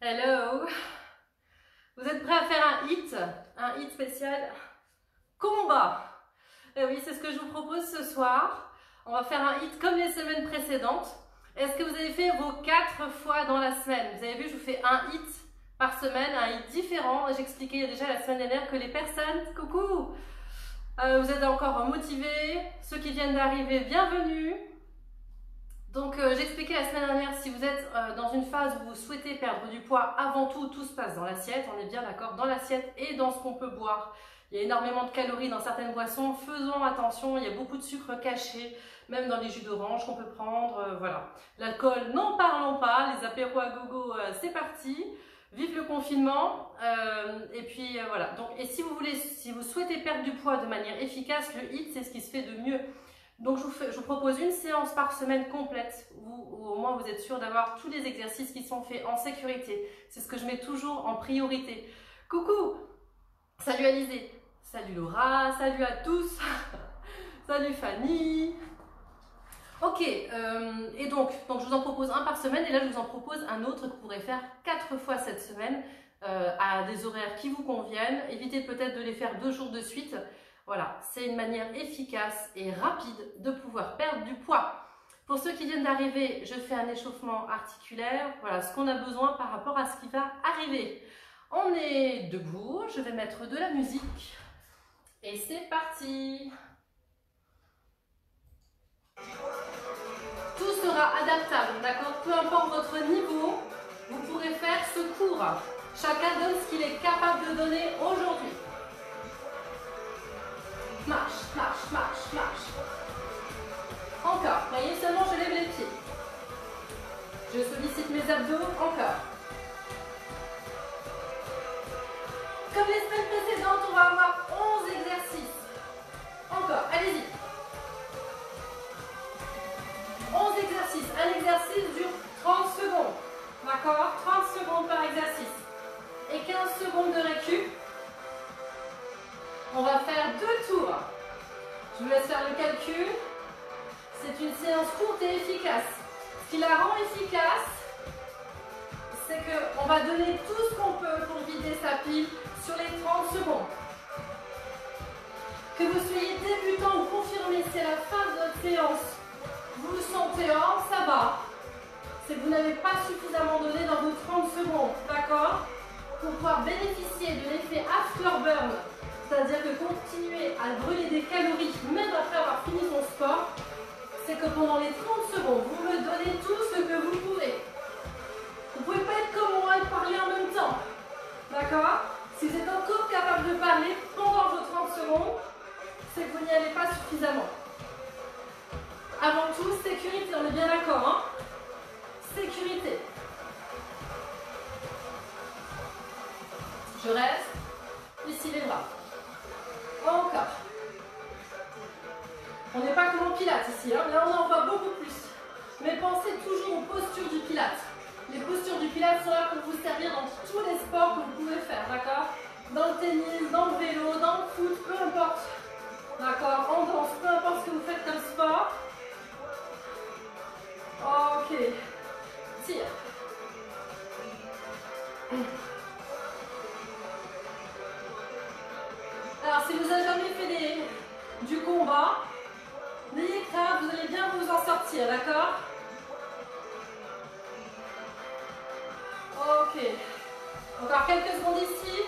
Hello! Vous êtes prêts à faire un hit spécial combat? Et oui, c'est ce que je vous propose ce soir. On va faire un hit comme les semaines précédentes. Est-ce que vous avez fait vos 4 fois dans la semaine? Vous avez vu, je vous fais un hit par semaine, un hit différent. J'expliquais déjà la semaine dernière que les personnes, coucou, vous êtes encore motivés. Ceux qui viennent d'arriver, bienvenue. Donc j'expliquais la semaine dernière, si vous êtes dans une phase où vous souhaitez perdre du poids, avant tout se passe dans l'assiette, on est bien d'accord, dans l'assiette et dans ce qu'on peut boire. Il y a énormément de calories dans certaines boissons, faisons attention, il y a beaucoup de sucre caché, même dans les jus d'orange qu'on peut prendre, voilà. L'alcool, n'en parlons pas, les apéros à gogo, c'est parti. Vive le confinement, et puis voilà. Donc, et si vous souhaitez perdre du poids de manière efficace, le HIIT, c'est ce qui se fait de mieux. Donc je vous propose une séance par semaine complète où au moins vous êtes sûr d'avoir tous les exercices qui sont faits en sécurité. C'est ce que je mets toujours en priorité. Coucou, salut Alizé, salut Laura, salut à tous, salut Fanny. Ok, et donc je vous en propose un par semaine et là je vous en propose un autre que vous pourrez faire 4 fois cette semaine à des horaires qui vous conviennent. Évitez peut-être de les faire 2 jours de suite. Voilà, c'est une manière efficace et rapide de pouvoir perdre du poids. Pour ceux qui viennent d'arriver, je fais un échauffement articulaire. Voilà ce qu'on a besoin par rapport à ce qui va arriver. On est debout, je vais mettre de la musique. Et c'est parti! Tout sera adaptable, d'accord? Peu importe votre niveau, vous pourrez faire ce cours. Chacun donne ce qu'il est capable de donner aujourd'hui. Marche, marche, marche, marche. Encore. Voyez, seulement je lève les pieds. Je sollicite mes abdos. Encore. Comme les semaines précédentes, on va avoir 11 exercices. Encore. Allez-y. 11 exercices. Un exercice dure 30 secondes. D'accord? 30 secondes par exercice. Et 15 secondes de récup. On va faire 2 tours. Je vous laisse faire le calcul. C'est une séance courte et efficace. Ce qui la rend efficace, c'est qu'on va donner tout ce qu'on peut pour vider sa pile sur les 30 secondes. Que vous soyez débutant ou confirmé, c'est la fin de votre séance. Vous vous sentez, oh ça va. C'est que vous n'avez pas suffisamment donné dans vos 30 secondes. D'accord? Pour pouvoir bénéficier de l'effet afterburn. C'est-à-dire que continuer à brûler des calories, même après avoir fini son sport, c'est que pendant les 30 secondes, vous me donnez tout ce que vous pouvez. Vous ne pouvez pas être comme moi et parler en même temps. D'accord? Si vous êtes encore capable de parler pendant vos 30 secondes, c'est que vous n'y allez pas suffisamment. Avant tout, sécurité, on est bien d'accord, hein? Sécurité. Je reste. Ici les bras. Encore. On n'est pas comme en pilates ici, hein. Là on en voit beaucoup plus. Mais pensez toujours aux postures du pilates. Les postures du pilates sont là pour vous servir dans tous les sports que vous pouvez faire, d'accord? Dans le tennis, dans le vélo, dans le foot, peu importe. D'accord? En danse, peu importe ce que vous faites comme sport. Ok. Tire. Alors si vous n'avez jamais fait du combat, n'ayez crainte, vous allez bien vous en sortir, d'accord? Ok. Encore quelques secondes ici.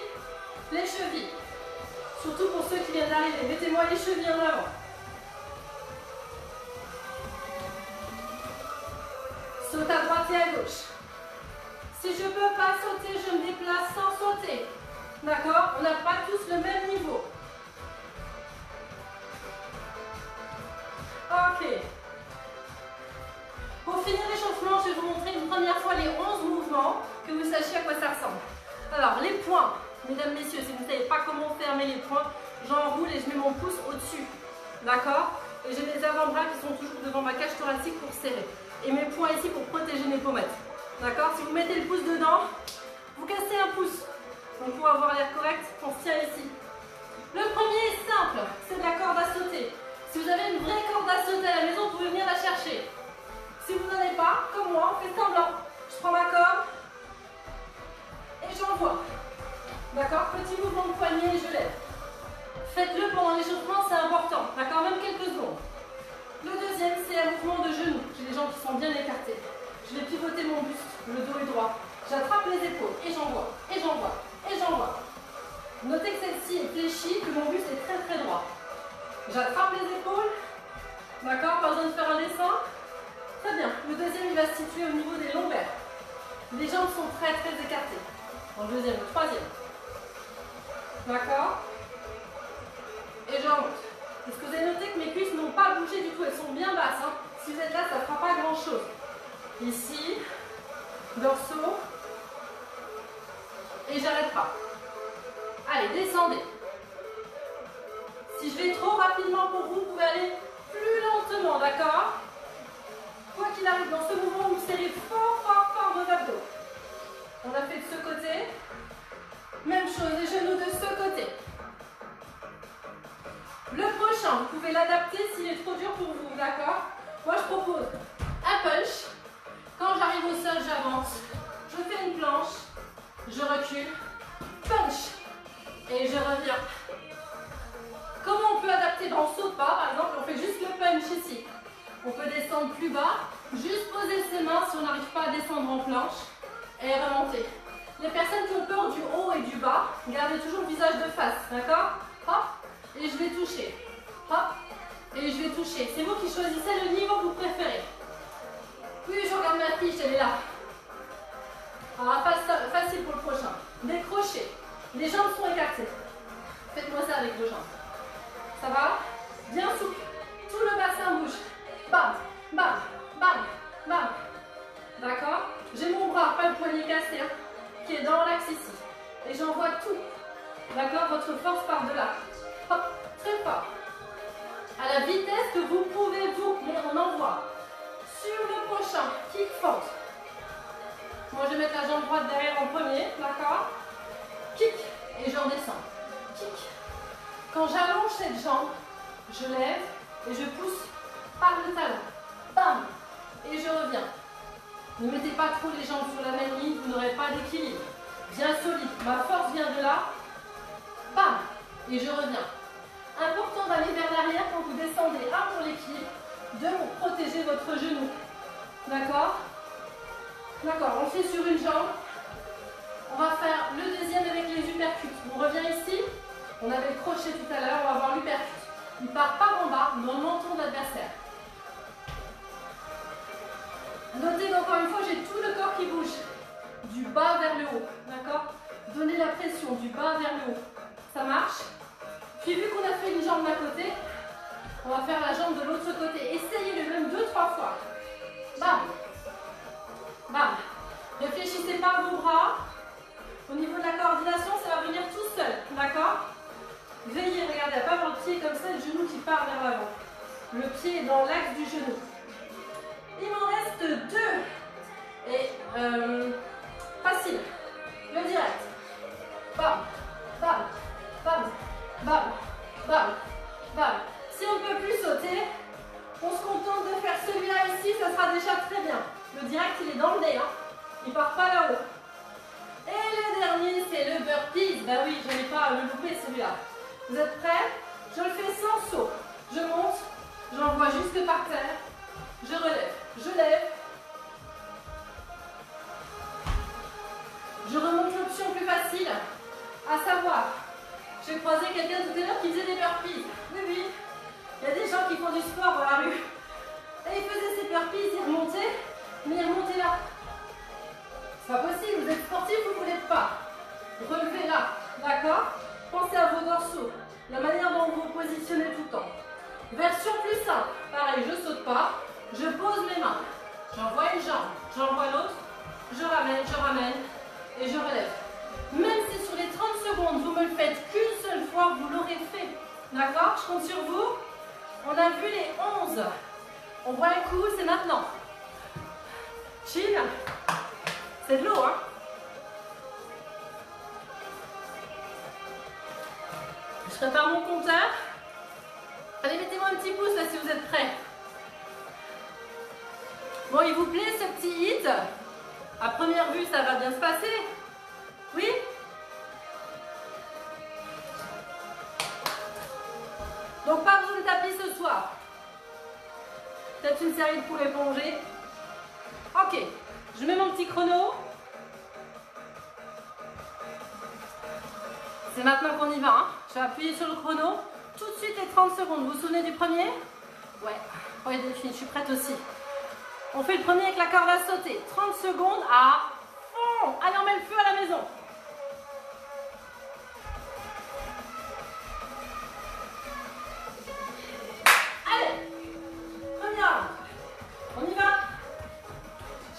Les chevilles. Surtout pour ceux qui viennent d'arriver. Mettez-moi les chevilles en avant. Saute à droite et à gauche. Si je ne peux pas sauter, je me déplace sans sauter. D'accord? On n'a pas tous le même niveau. Ok. Pour finir l'échauffement, je vais vous montrer une première fois les 11 mouvements, que vous sachiez à quoi ça ressemble. Alors, les poings, mesdames, messieurs, si vous ne savez pas comment fermer les poings, j'enroule et je mets mon pouce au-dessus. D'accord? Et j'ai mes avant-bras qui sont toujours devant ma cage thoracique pour serrer. Et mes poings ici pour protéger mes pommettes. D'accord? Si vous mettez le pouce dedans, vous cassez un pouce. Donc pour avoir l'air correct, on se tient ici. Le premier est simple, c'est de la corde à sauter. Si vous avez une vraie corde à sauter à la maison, vous pouvez venir la chercher. Si vous n'en avez pas, comme moi, on fait semblant. Je prends ma corde, et j'envoie. D'accord? Petit mouvement de poignet et je lève. Faites-le pendant l'échauffement, c'est important. D'accord? Même quelques secondes. Le deuxième, c'est un mouvement de genou. J'ai les jambes qui sont bien écartées. Je vais pivoter mon buste, le dos est droit. J'attrape les épaules et j'envoie, et j'envoie, et j'envoie. Notez que celle-ci est fléchie, que mon buste est très très droit. J'attrape les épaules. D'accord? Pas besoin de faire un dessin. Très bien. Le deuxième, il va se situer au niveau des lombaires. Les jambes sont très très écartées. Dans le deuxième, le troisième. D'accord? Et je remonte. Est-ce que vous avez noté que mes cuisses n'ont pas bougé du tout? Elles sont bien basses. Hein. Si vous êtes là, ça ne fera pas grand chose. Ici, dorsaux. Et j'arrête pas. Allez, descendez. Si je vais trop rapidement pour vous, vous pouvez aller plus lentement, d'accord? Quoi qu'il arrive dans ce mouvement, vous serrez fort, fort, fort vos abdos. On a fait de ce côté. Même chose, les genoux de ce côté. Le prochain, vous pouvez l'adapter s'il est trop dur pour vous, d'accord? Moi, je propose un punch. Quand j'arrive au sol, j'avance. Je fais une planche. Je recule. Punch. Et je reviens. Comment on peut adapter dans le saut de pas? Par exemple, on fait juste le punch ici. On peut descendre plus bas. Juste poser ses mains si on n'arrive pas à descendre en planche. Et remonter. Les personnes qui ont peur du haut et du bas, gardez toujours le visage de face, d'accord? Hop. Et je vais toucher. Hop. Et je vais toucher. C'est vous qui choisissez le niveau que vous préférez. Oui, je regarde ma fiche, elle est là. Alors, facile pour le prochain. Décrocher. Les jambes sont écartées. Faites-moi ça avec vos jambes. Ça va? Bien souple. Tout le bassin bouge. Bam, bam, bam, bam. D'accord? J'ai mon bras, pas le poignet cassé, hein, qui est dans l'axe ici. Et j'envoie tout. D'accord? Votre force part de là. Hop, très fort. À la vitesse que vous pouvez, vous. On envoie. Sur le prochain, kick fente. Moi, je vais mettre la jambe droite derrière en premier. D'accord? Kick. Et je redescends. Kick. Quand j'allonge cette jambe, je lève et je pousse par le talon. Bam. Et je reviens. Ne mettez pas trop les jambes sur la même ligne, vous n'aurez pas d'équilibre. Bien solide. Ma force vient de là. Bam. Et je reviens. Important d'aller vers l'arrière quand vous descendez. Un pour l'équilibre. Deux pour protéger votre genou. D'accord? D'accord. On fait sur une jambe. On va faire le deuxième avec les uppercuts. On revient ici. On avait le crochet tout à l'heure. On va voir l'uppercut. Il part par en bas dans le menton de l'adversaire. Notez qu'encore une fois, j'ai tout le corps qui bouge. Du bas vers le haut. D'accord? Donnez la pression du bas vers le haut. Ça marche? Puis vu qu'on a fait une jambe d'un côté, on va faire la jambe de l'autre côté. Essayez-le même 2-3 fois. Bam. Bam. Réfléchissez pas à vos bras. Au niveau de la coordination, ça va venir tout seul. D'accord? Veillez, regardez, à pas avoir le pied comme ça, le genou qui part vers l'avant. Le pied est dans l'axe du genou. Il m'en reste 2. Et facile. Le direct. Bam. Bam. Bam. Bam. Bam. Bam. Si on ne peut plus sauter, on se contente de faire celui-là ici, ça sera déjà très bien. Le direct, il est dans le nez. Hein. Il ne part pas là-haut. Et le dernier, c'est le burpee. Ben oui, je n'ai pas à le louper celui-là. Vous êtes prêts? Je le fais sans saut. Je monte, j'envoie jusque par terre. Je relève, je lève. Je remonte l'option plus facile. À savoir, j'ai croisé quelqu'un tout à l'heure qui faisait des burpees. Oui, oui. Il y a des gens qui font du sport dans la rue. Et ils faisaient ces burpees, ils remontaient, mais ils remontaient là. C'est pas possible, vous êtes sportif, vous ne voulez pas. Relevez là, d'accord? Pensez à vos dorsaux, la manière dont vous vous positionnez tout le temps. Version plus simple, pareil, je ne saute pas, je pose mes mains. J'envoie une jambe, j'envoie l'autre, je ramène et je relève. Même si sur les 30 secondes, vous me le faites qu'une seule fois, vous l'aurez fait. D'accord? Je compte sur vous. On a vu les 11. On voit un coup, c'est maintenant. Chill. C'est de l'eau, hein? Je prépare mon compteur. Allez, mettez-moi un petit pouce là si vous êtes prêts. Bon, il vous plaît ce petit hit? À première vue, ça va bien se passer. Oui? Donc pas besoin de tapis ce soir. Peut-être une série de poulets plongés. Ok, je mets mon petit chrono. C'est maintenant qu'on y va. Hein. Je vais appuyer sur le chrono. Tout de suite les 30 secondes. Vous vous souvenez du premier? Ouais. Oui, Delphine, je suis prête aussi. On fait le premier avec la corde à sauter. 30 secondes à fond. Allez, on met le feu à la maison. Allez, première. On y va.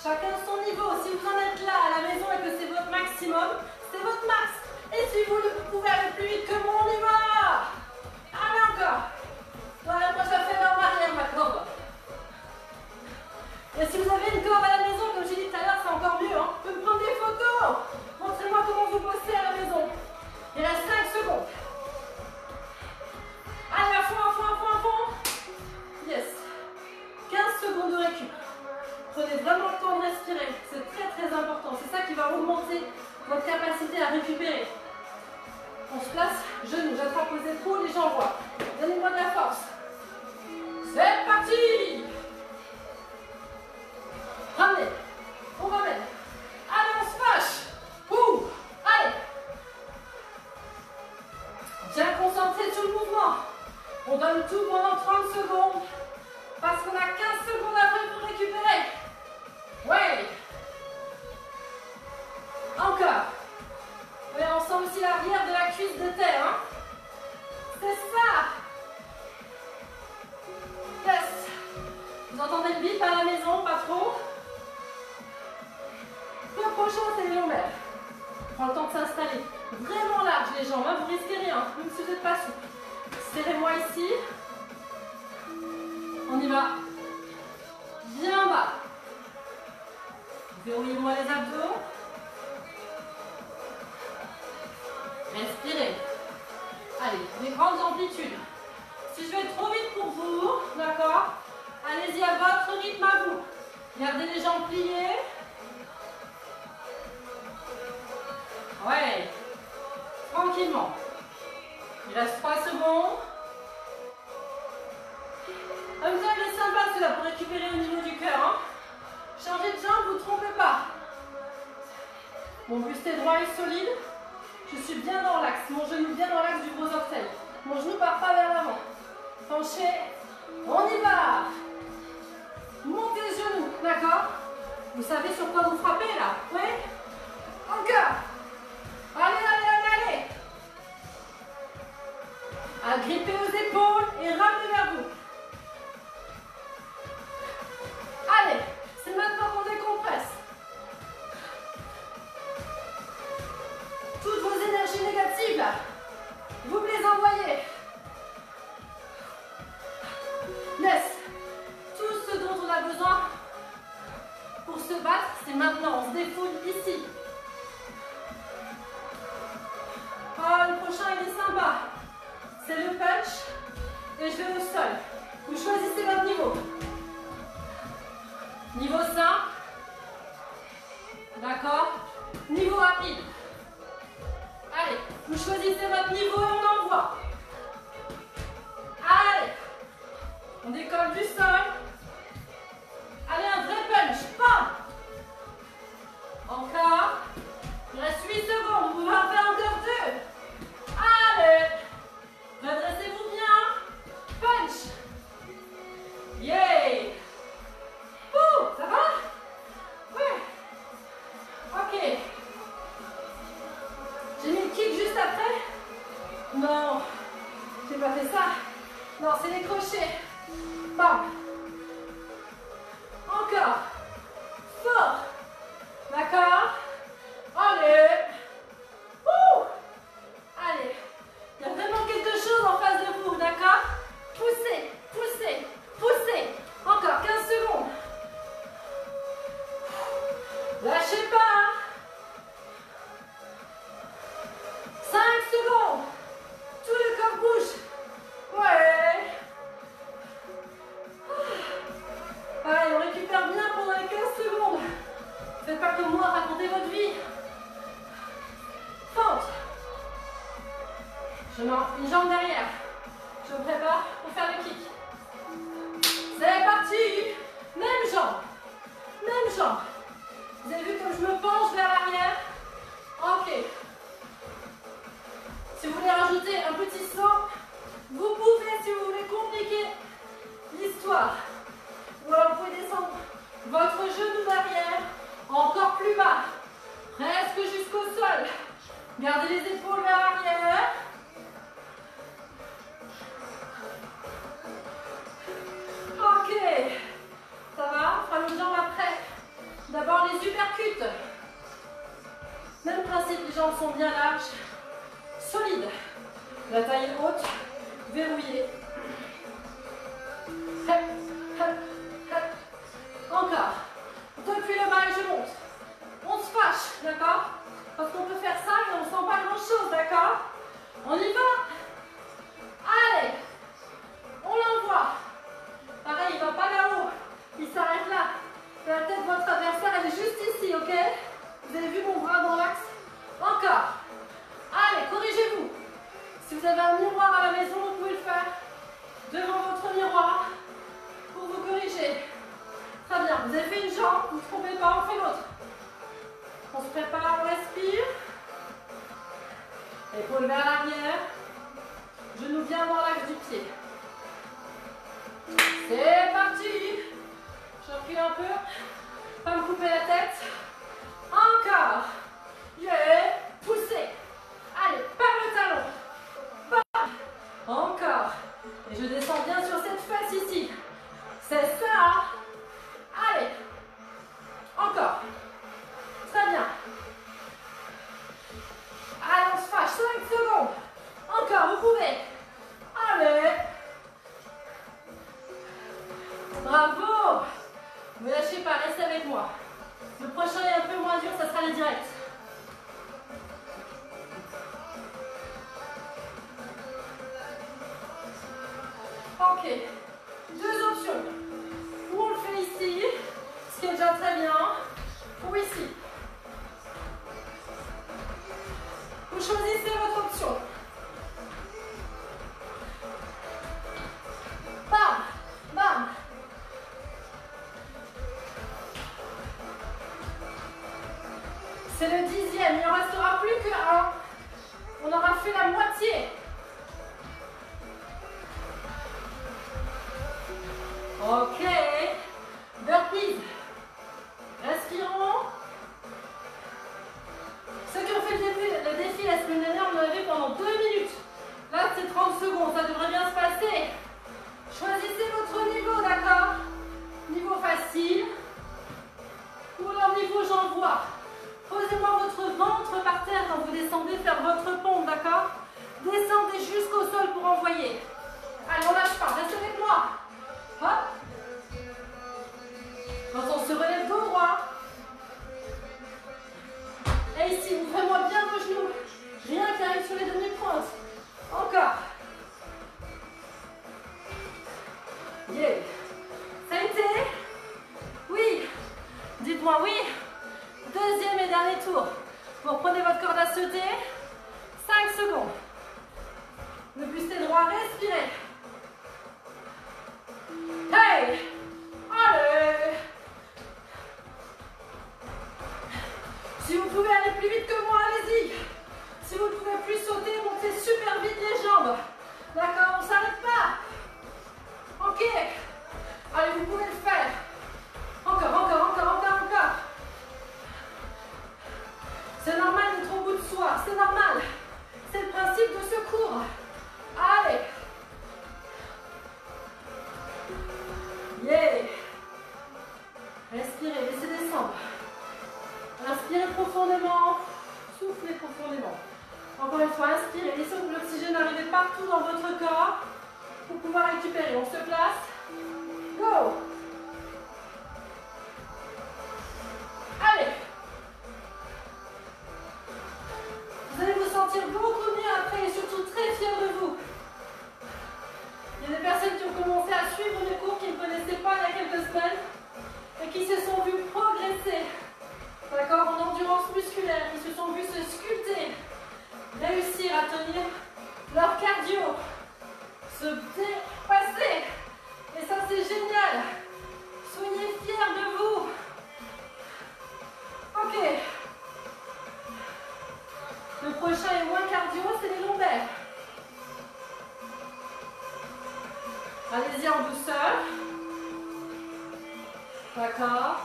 Chacun son niveau. Si vous en êtes là à la maison et que c'est votre maximum, c'est votre max. Et si vous pouvez aller plus vite que moi, on y va. Allez, encore. Voilà, moi je la fais en arrière, ma corde. Et si vous avez une corde à la maison, comme j'ai dit tout à l'heure, c'est encore mieux. Hein. Vous pouvez me prendre des photos. Montrez-moi comment vous bossez à la maison. Il reste 5 secondes. Allez, à fond, à fond, à fond, à fond. Yes. 15 secondes de récup. Prenez vraiment le temps de respirer. C'est très très important. C'est ça qui va augmenter votre capacité à récupérer. On se place, genoux, j'attrape les épaules et j'envoie. Donnez-moi de la force. C'est parti. Ramenez. On ramène. Allez, on se fâche. Ouh. Allez. Bien concentré sur le mouvement. On donne tout pendant 30 secondes. Parce qu'on a 15 secondes après pour récupérer. Ouais. Encore. Oui, on sent aussi l'arrière de la cuisse de terre. Hein. C'est ça. Yes. Vous entendez le bip à la maison, pas trop? Le prochain, c'est les lombaires. Prends le temps de s'installer. Vraiment large les jambes, hein. Vous risquez rien, même si vous n'êtes pas souple. Serrez-moi ici. On y va. Bien bas. Verrouillez-moi les abdos. Respirez. Allez, des grandes amplitudes. Si je vais trop vite pour vous, d'accord, allez-y à votre rythme à vous. Gardez les jambes pliées. Ouais. Tranquillement. Il reste 3 secondes. Vous avez les sympa ceux-là pour récupérer au niveau du cœur. Hein. Changez de jambe, vous ne trompez pas. Mon buste est droit et solide. Je suis bien dans l'axe. Mon genou bien dans l'axe du gros orteil. Mon genou part pas vers l'avant. Penchez. On y va. Montez les genoux, d'accord? Vous savez sur quoi vous frappez là? Oui? Encore. Allez, allez, allez, allez. Agrippez aux épaules et ramenez vers vous. Allez, c'est maintenant qu'on décompresse. Toutes vos énergies négatives là, vous me les envoyez. Laisse. Tout ce dont on a besoin pour se battre, c'est maintenant. On se défoule ici. Oh, le prochain, il est sympa. C'est le punch et je vais au sol. Vous choisissez votre niveau. Niveau simple. D'accord? Niveau rapide. Allez, vous choisissez votre niveau et on envoie. Allez. On décolle du sol. Allez, un vrai punch. Bam. Encore. Il reste 8 secondes. Vous pouvez en faire encore 2. Allez. Redressez-vous bien. Punch. Yeah. Ouh, ça va? Ouais. Ok. J'ai mis le kick juste après? Non. J'ai pas fait ça. Non, c'est les crochets. Bam. Encore. Fort. D'accord? Allez. Ouh. Allez. Il y a vraiment quelque chose en face de vous, d'accord? Poussez, poussez, poussez. Encore 15 secondes. Lâchez pas. 5 secondes. Tout le corps bouge. Ouais. Allez, on récupère bien pendant les 15 secondes. Faites pas comme moi, racontez votre vie. Je mets une jambe derrière. Je me prépare pour faire le kick. C'est parti. Même jambe. Même jambe. Vous avez vu comme je me penche vers l'arrière? Ok. Si vous voulez rajouter un petit saut, vous pouvez si vous voulez compliquer l'histoire. Ou alors vous pouvez descendre votre genou derrière, encore plus bas, presque jusqu'au sol. Gardez les épaules vers l'arrière. Ok, ça va, on fera l'autre jambe après. D'abord les uppercuts. Même principe, les jambes sont bien larges, solides. La taille est haute, verrouillée. Hop, hop, hop. Encore. Depuis le bas et je monte. On se fâche, d'accord? Parce qu'on peut faire ça et on ne sent pas grand chose, d'accord? On y va. Allez. On l'envoie. Pareil, il ne va pas là-haut. Il s'arrête là. La tête de votre adversaire, elle est juste ici, ok? Vous avez vu mon bras dans l'axe? Encore. Allez, corrigez-vous. Si vous avez un miroir à la maison, vous pouvez le faire devant votre miroir pour vous corriger. Très bien, vous avez fait une jambe, ne vous trompez pas, on fait l'autre. On se prépare, on respire. Épaules vers l'arrière. Genou bien dans l'axe du pied. C'est parti. Je recule un peu. Pas me couper la tête. Encore. Yeah. Poussez. Allez, par le talon. Bam. Encore. Et je descends bien sur cette fesse ici. C'est ça. Allez. Encore. Très bien. Allez, on se fâche. 5 secondes. Encore, vous pouvez. Allez. Bravo. Ne lâchez pas, restez avec moi. Le prochain est un peu moins dur, ça sera les directs. Ok. Deux options. Ou on le fait ici, ce qui est déjà très bien, ou ici. Vous choisissez votre option. Bam, bam. C'est le 10e, il n'en restera plus que 1. On aura fait la moitié. Ok. Burpees. Respirons. Ceux qui ont fait le défi la semaine dernière, on en avait pendant 2 minutes. Là, c'est 30 secondes, ça devrait bien se passer. Choisissez votre niveau, d'accord? Niveau facile. Ou alors niveau j'envoie. Posez-moi votre ventre par terre quand vous descendez faire votre pompe, d'accord? Descendez jusqu'au sol pour envoyer. Allez, on lâche pas, restez avec moi. Hop. Quand on se relève dos droit. Et ici, ouvrez-moi bien vos genoux. Rien qui arrive sur les demi-pointes. Encore. Yeah. Ça a été? Oui. Dites-moi oui. Deuxième et dernier tour. Vous reprenez votre corde à sauter. 5 secondes. Le buste est droit, respirez. Hey! Allez! Si vous pouvez aller plus vite que moi, allez-y. Si vous ne pouvez plus sauter, montez super vite les jambes. D'accord? On ne s'arrête pas. Ok. Allez, vous pouvez le faire. Encore, encore, encore, encore, encore. C'est normal d'être au bout de soi. C'est normal. C'est le principe de ce cours. Allez. Yeah. Respirez, laissez descendre. Inspirez profondément. Soufflez profondément. Encore une fois, inspirez. Laissez l'oxygène arriver partout dans votre corps pour pouvoir récupérer. On se place. Go. Allez. Vous allez vous sentir beaucoup mieux après et surtout très fiers de vous. Il y a des personnes qui ont commencé à suivre des cours qu'ils ne connaissaient pas il y a quelques semaines et qui se sont vues progresser, d'accord, en endurance musculaire, qui se sont vues se sculpter, réussir à tenir leur Ok. Le prochain est moins cardio, c'est les lombaires. Allez-y en douceur. D'accord.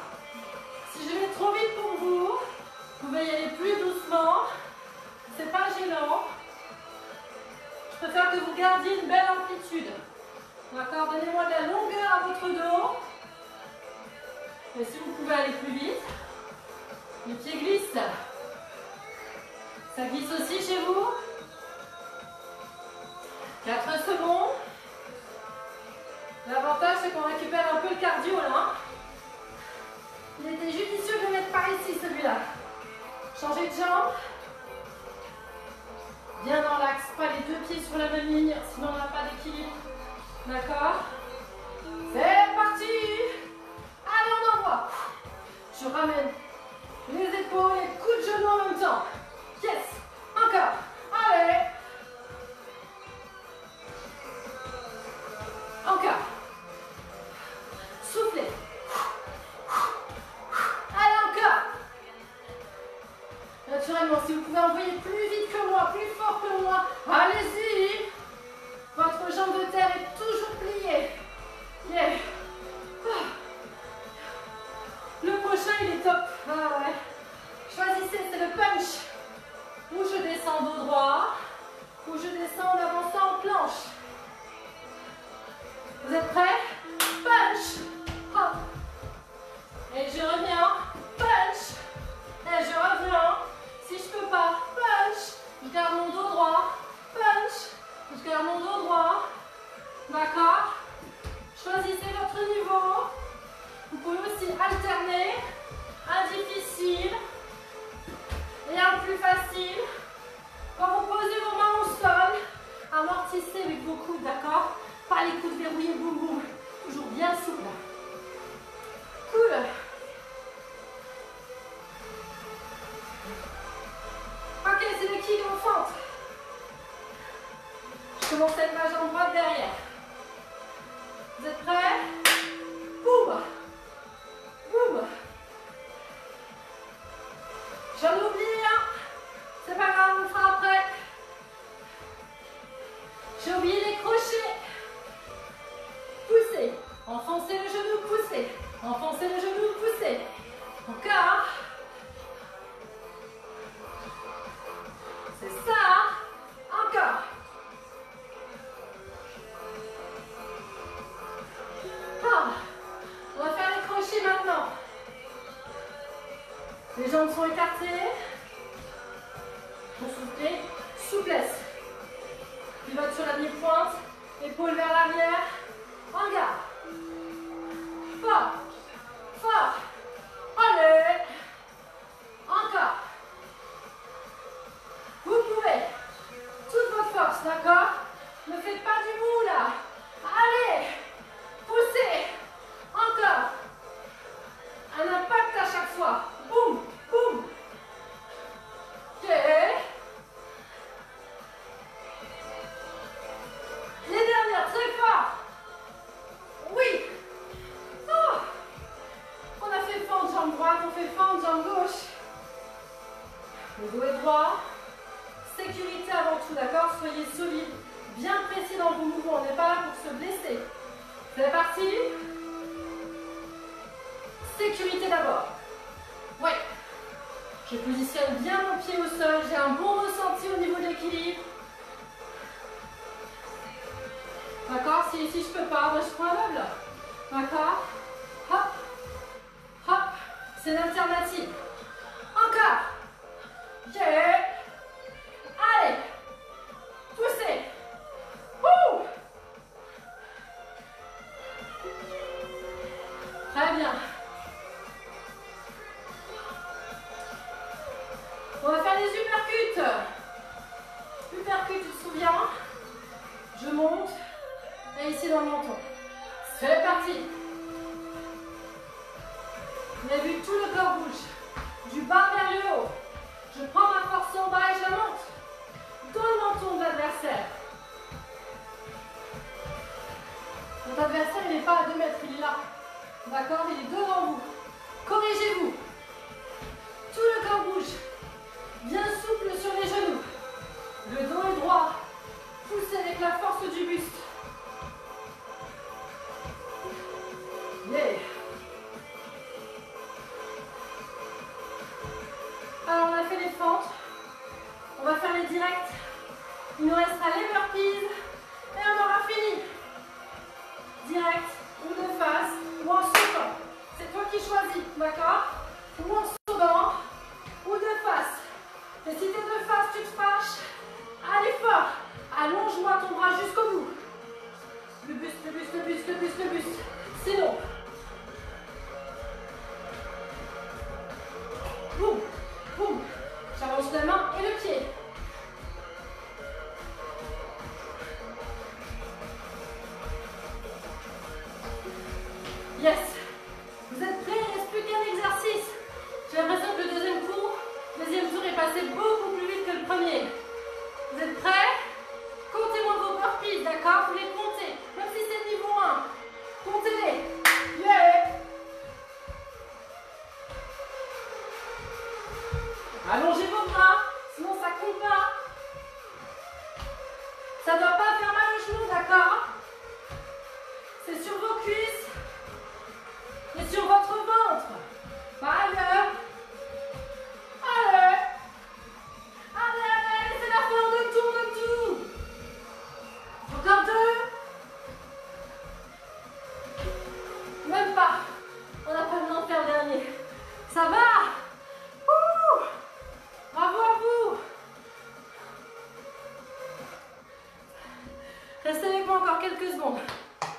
Si je vais trop vite pour vous, vous pouvez y aller plus doucement. C'est pas gênant. Je préfère que vous gardiez une belle amplitude. D'accord. Donnez-moi de la longueur à votre dos. Et si vous pouvez aller plus vite, les pieds glissent. Ça glisse aussi chez vous. 4 secondes. L'avantage, c'est qu'on récupère un peu le cardio là. Il était judicieux de le mettre par ici, celui-là. Changez de jambe. Bien dans l'axe, pas les deux pieds sur la même ligne, sinon on n'a pas d'équilibre. D'accord? C'est parti! Allez, on envoie. Je ramène les épaules, les coups de genoux en même temps. Yes! Encore. Allez! Encore. Soufflez. Allez, encore. Naturellement, si vous pouvez envoyer plus vite que moi, plus fort que moi, allez-y. Votre jambe de terre est toujours pliée. Yeah. Le prochain, il est top. Ah ouais. Choisissez, c'est le punch. Ou je descends dos droit, ou je descends en avançant en planche. Vous êtes prêts? Punch. Hop. Et je reviens. Punch. Et je reviens. Si je peux pas, punch. Je garde mon dos droit. Punch. Je garde mon dos droit. D'accord? Choisissez votre niveau. Vous pouvez aussi alterner un difficile et un plus facile. Quand vous posez vos mains au sol, amortissez avec vos coudes, d'accord? Pas les coudes verrouillés, boum boum. Toujours bien souple. Cool. Ok, c'est le kick en fente. Je commence avec ma jambe droite derrière. Vous êtes prêts? Boum. Boum. J'en oublie un. C'est pas grave, on le fera après. J'ai oublié les crochets. Poussez. Enfoncez le genou, poussez. Enfoncez le genou, poussez. Encore. C'est ça. Encore. Ah. On va faire les crochets maintenant. Les jambes sont écartées. Pour souffler, souplesse. Pivote sur la demi-pointe, épaule vers l'arrière. En garde. Fort. Fort. Allez. Encore. Vous pouvez. Toute votre force, d'accord? Ne faites pas du mou là. Allez. Poussez. Encore. Un impact à chaque fois. Boum. Boum. Ok. Les dernières, très fort. Oui. Oh. On a fait fente jambe droite, on fait fente jambe gauche. Le dos est droit. Sécurité avant tout, d'accord? Soyez solide, bien précis dans vos mouvements. On n'est pas là pour se blesser. C'est parti. Sécurité d'abord. Ouais. Je positionne bien mon pied au sol. J'ai un bon ressenti au niveau de l'équilibre. D'accord? Si ici je peux pas, ben je prends un meuble. D'accord? Hop. Hop. C'est l'alternative. Encore. Ok. Allez. Poussez. Ouh. Très bien. On va faire les uppercuts. Uppercut, tu te souviens? Je monte. Et ici dans le menton. C'est parti. Vous avez vu, tout le corps bouge. Du bas vers le haut. Je prends ma force en bas et je la monte. Dans le menton de l'adversaire. Votre adversaire, il n'est pas à 2 mètres, il est là. D'accord? Il est devant vous. Corrigez-vous. Tout éléphant. On va faire les directs. Il nous restera les burpees et on aura fini. Direct ou de face ou en sautant. C'est toi qui choisis, d'accord? Ou en sautant ou de face. Et si tu es de face, tu te fâches. Allez fort. Allonge-moi ton bras jusqu'au bout. Le buste, le buste, le buste, le buste, le buste. Sinon. Boum, boum. J'avance la main et le pied. Yes. Vous êtes prêts? Il ne reste plus qu'un exercice. J'ai l'impression que le deuxième tour est passé beaucoup plus vite que le premier. Vous êtes prêts? Comptez-moi vos burpees, d'accord? Vous les comptez. Même si c'est niveau 1. Comptez-les. Yeah. Allongez vos bras, sinon ça compte pas. Ça ne doit pas faire mal aux genoux, d'accord? C'est sur vos cuisses et sur votre ventre. Allez. Allez. Allez, allez, c'est la fin de tout. Encore 2. Même pas. On n'a pas le temps de faire le dernier. Ça va? Ouh. Bravo à vous. Restez avec moi encore quelques secondes.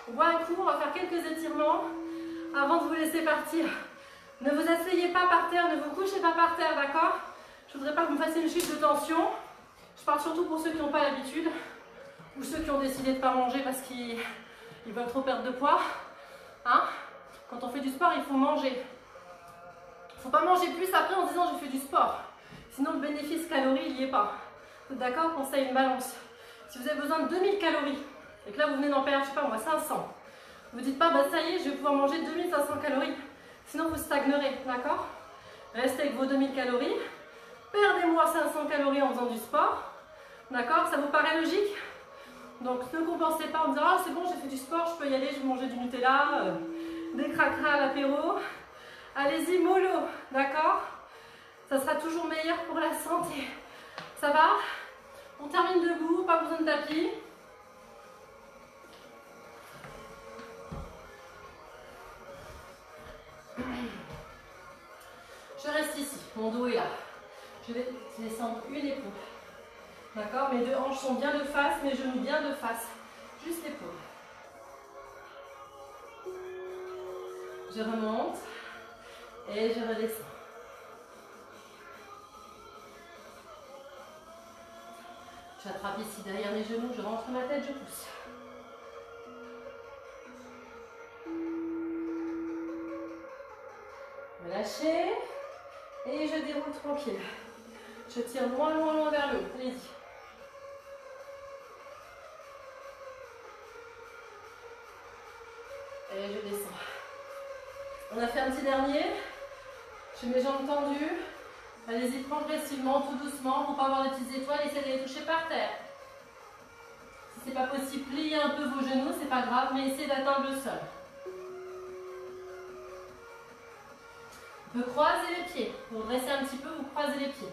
On boit un coup, on va faire quelques étirements avant de vous laisser partir. Ne vous asseyez pas par terre, ne vous couchez pas par terre, d'accord? Je ne voudrais pas que vous me fassiez une chute de tension. Je parle surtout pour ceux qui n'ont pas l'habitude ou ceux qui ont décidé de ne pas manger parce qu'ils veulent trop perdre de poids. Hein? Quand on fait du sport, il faut manger. Il ne faut pas manger plus après en se disant je fais du sport. Sinon, le bénéfice calories, il n'y est pas. Vous êtes d'accord? Pensez à une balance. Si vous avez besoin de 2000 calories et que là, vous venez d'en perdre, je sais pas moi, 500. Vous ne dites pas, bah ça y est, je vais pouvoir manger 2500 calories. Sinon, vous stagnerez, d'accord? Restez avec vos 2000 calories. Perdez-moi 500 calories en faisant du sport. D'accord? Ça vous paraît logique? Donc, ne compensez pas en me disant, ah, c'est bon, j'ai fait du sport, je peux y aller, je vais manger du Nutella, des cracras à l'apéro. Allez-y, mollo, d'accord? Ça sera toujours meilleur pour la santé. Ça va? On termine debout, pas besoin de tapis. Je reste ici, mon dos est là. Je vais descendre une épaule. D'accord? Mes deux hanches sont bien de face, mes genoux bien de face. Juste l'épaule. Je remonte et je redescends. J'attrape ici derrière mes genoux, je rentre ma tête, je pousse. Relâchez et je déroule tranquille. Je tire loin, loin, loin vers le haut. Allez-y. Et je descends. On a fait un petit dernier. J'ai mes jambes tendues. Allez-y progressivement, tout doucement. Pour ne pas avoir des petites étoiles, essayez de les toucher par terre. Si ce n'est pas possible, pliez un peu vos genoux, c'est pas grave, mais essayez d'atteindre le sol. Vous croisez les pieds. Pour dresser un petit peu, vous croisez les pieds.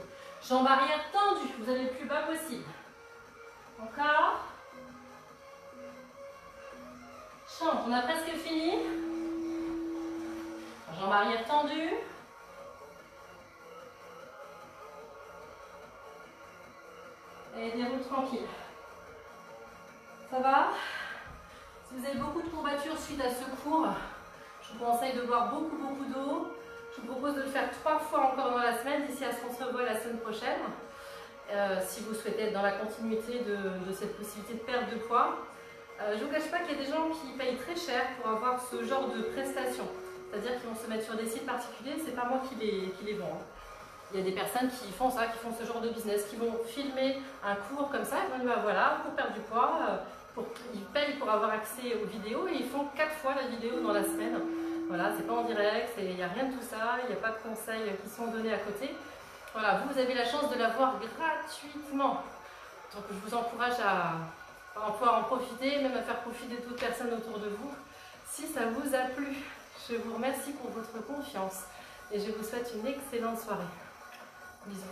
Jambes arrière tendues. Vous allez le plus bas possible. Encore. Change. On a presque fini. Jambes arrière tendues. Et déroule tranquille. Ça va? Si vous avez beaucoup de courbatures suite à ce cours, je vous conseille de boire beaucoup d'eau. Je vous propose de le faire 3 fois encore dans la semaine, d'ici à ce qu'on se revoit la semaine prochaine. Si vous souhaitez être dans la continuité de cette possibilité de perte de poids. Je ne vous cache pas qu'il y a des gens qui payent très cher pour avoir ce genre de prestations. C'est-à-dire qu'ils vont se mettre sur des sites particuliers, c'est pas moi qui les vends. Il y a des personnes qui font ça, qui font ce genre de business, qui vont filmer un cours comme ça, ils vont dire bah voilà, pour perdre du poids, ils payent pour avoir accès aux vidéos et ils font 4 fois la vidéo dans la semaine. Voilà, c'est pas en direct, il n'y a rien de tout ça, il n'y a pas de conseils qui sont donnés à côté. Voilà, vous avez la chance de l'avoir gratuitement. Donc je vous encourage à pouvoir en profiter, même à faire profiter d'autres personnes autour de vous. Si ça vous a plu, je vous remercie pour votre confiance et je vous souhaite une excellente soirée. Bisous.